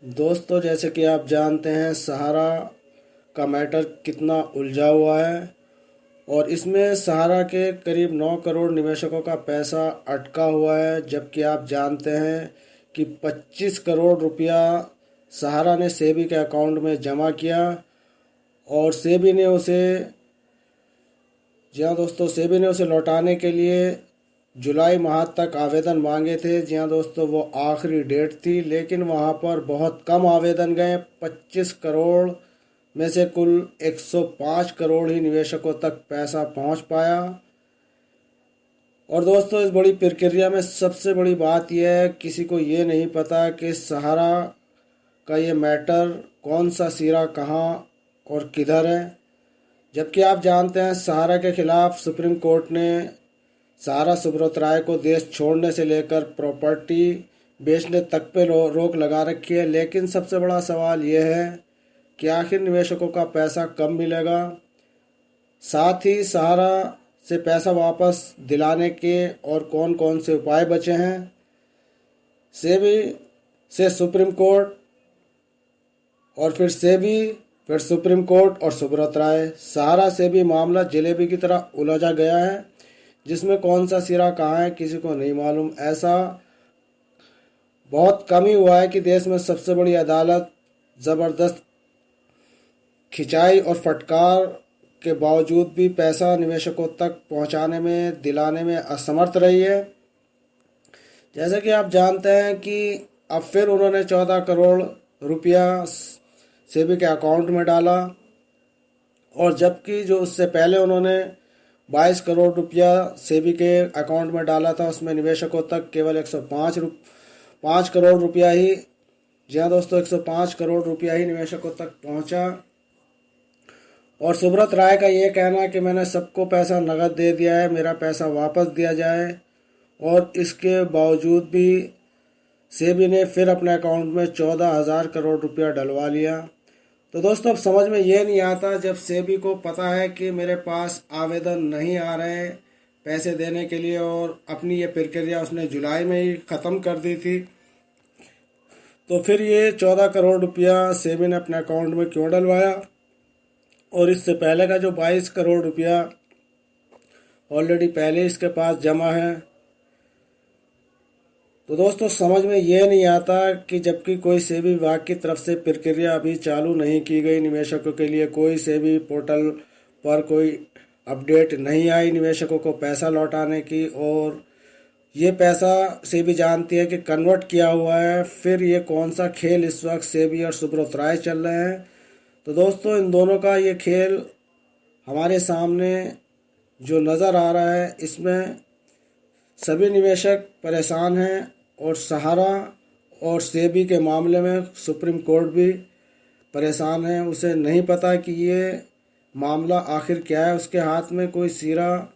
दोस्तों, जैसे कि आप जानते हैं सहारा का मैटर कितना उलझा हुआ है और इसमें सहारा के करीब 9 करोड़ निवेशकों का पैसा अटका हुआ है। जबकि आप जानते हैं कि 25 करोड़ रुपया सहारा ने सेबी के अकाउंट में जमा किया और सेबी ने उसे जी हाँ दोस्तों, सेबी ने उसे लौटाने के लिए जुलाई माह तक आवेदन मांगे थे। जी हाँ दोस्तों, वो आखिरी डेट थी, लेकिन वहाँ पर बहुत कम आवेदन गए। 25 करोड़ में से कुल 105 करोड़ ही निवेशकों तक पैसा पहुँच पाया। और दोस्तों, इस बड़ी प्रक्रिया में सबसे बड़ी बात यह है, किसी को ये नहीं पता कि सहारा का ये मैटर कौन सा सिरा कहाँ और किधर है। जबकि आप जानते हैं सहारा के खिलाफ सुप्रीम कोर्ट ने सहारा सुब्रत राय को देश छोड़ने से लेकर प्रॉपर्टी बेचने तक पे रोक लगा रखी है। लेकिन सबसे बड़ा सवाल यह है कि आखिर निवेशकों का पैसा कब मिलेगा। साथ ही सहारा से पैसा वापस दिलाने के और कौन कौन से उपाय बचे हैं। सेबी से सुप्रीम कोर्ट और फिर सेबी, फिर सुप्रीम कोर्ट और सुब्रत राय। सहारा से भी मामला जलेबी की तरह उलझा गया है, जिसमें कौन सा सिरा कहाँ है किसी को नहीं मालूम। ऐसा बहुत कम ही हुआ है कि देश में सबसे बड़ी अदालत ज़बरदस्त खिंचाई और फटकार के बावजूद भी पैसा निवेशकों तक पहुंचाने में, दिलाने में असमर्थ रही है। जैसे कि आप जानते हैं कि अब फिर उन्होंने 14 करोड़ रुपया सेबी के अकाउंट में डाला, और जबकि जो उससे पहले उन्होंने 22 करोड़ रुपया सेबी के अकाउंट में डाला था, उसमें निवेशकों तक केवल 105 करोड़ रुपया ही, जी हाँ दोस्तों, 105 करोड़ रुपया ही निवेशकों तक पहुंचा। और सुब्रत राय का ये कहना कि मैंने सबको पैसा नकद दे दिया है, मेरा पैसा वापस दिया जाए, और इसके बावजूद भी सेबी ने फिर अपने अकाउंट में 14,000 करोड़ रुपया डलवा लिया। तो दोस्तों, अब समझ में ये नहीं आता, जब सेबी को पता है कि मेरे पास आवेदन नहीं आ रहे पैसे देने के लिए, और अपनी ये प्रक्रिया उसने जुलाई में ही ख़त्म कर दी थी, तो फिर ये 14 करोड़ रुपया सेबी ने अपने अकाउंट में क्यों डलवाया। और इससे पहले का जो 22 करोड़ रुपया ऑलरेडी पहले इसके पास जमा है। तो दोस्तों, समझ में ये नहीं आता कि जबकि कोई सेबी विभाग की तरफ से प्रक्रिया अभी चालू नहीं की गई, निवेशकों के लिए कोई सेबी पोर्टल पर कोई अपडेट नहीं आई निवेशकों को पैसा लौटाने की, और ये पैसा सेबी जानती है कि कन्वर्ट किया हुआ है। फिर ये कौन सा खेल इस वक्त सेबी और सुब्रत राय चल रहे हैं। तो दोस्तों, इन दोनों का ये खेल हमारे सामने जो नज़र आ रहा है, इसमें सभी निवेशक परेशान हैं, और सहारा और सेबी के मामले में सुप्रीम कोर्ट भी परेशान है। उसे नहीं पता कि ये मामला आखिर क्या है। उसके हाथ में कोई सिरा,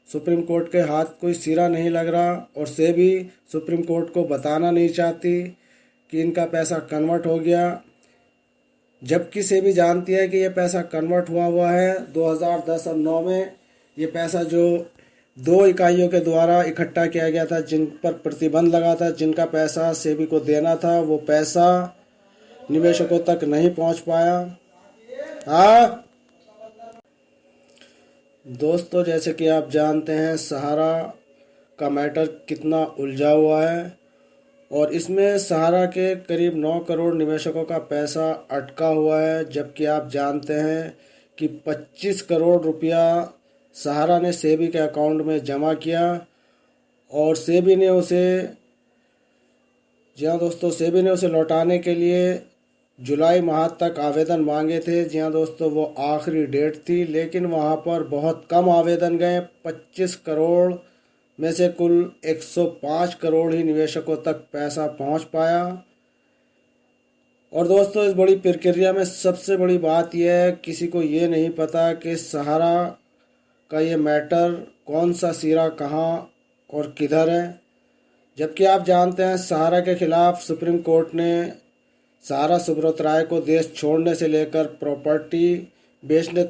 सुप्रीम कोर्ट के हाथ कोई सिरा नहीं लग रहा, और सेबी सुप्रीम कोर्ट को बताना नहीं चाहती कि इनका पैसा कन्वर्ट हो गया। जबकि सेबी जानती है कि ये पैसा कन्वर्ट हुआ है 2010 और 9 में। ये पैसा जो 2 इकाइयों के द्वारा इकट्ठा किया गया था, जिन पर प्रतिबंध लगा था, जिनका पैसा सेबी को देना था, वो पैसा निवेशकों तक नहीं पहुंच पाया। हाँ दोस्तों, जैसे कि आप जानते हैं सहारा का मैटर कितना उलझा हुआ है और इसमें सहारा के करीब 9 करोड़ निवेशकों का पैसा अटका हुआ है। जबकि आप जानते हैं कि 25 करोड़ रुपया सहारा ने सेबी के अकाउंट में जमा किया, और सेबी ने उसे, जी हाँ दोस्तों, सेबी ने उसे लौटाने के लिए जुलाई माह तक आवेदन मांगे थे। जी हाँ दोस्तों, वो आखिरी डेट थी, लेकिन वहाँ पर बहुत कम आवेदन गए। 25 करोड़ में से कुल 105 करोड़ ही निवेशकों तक पैसा पहुँच पाया। और दोस्तों, इस बड़ी प्रक्रिया में सबसे बड़ी बात यह है, किसी को ये नहीं पता कि सहारा का ये मैटर कौन सा सिरा कहाँ और किधर है। जबकि आप जानते हैं सहारा के खिलाफ सुप्रीम कोर्ट ने सहारा सुब्रत राय को देश छोड़ने से लेकर प्रॉपर्टी बेचने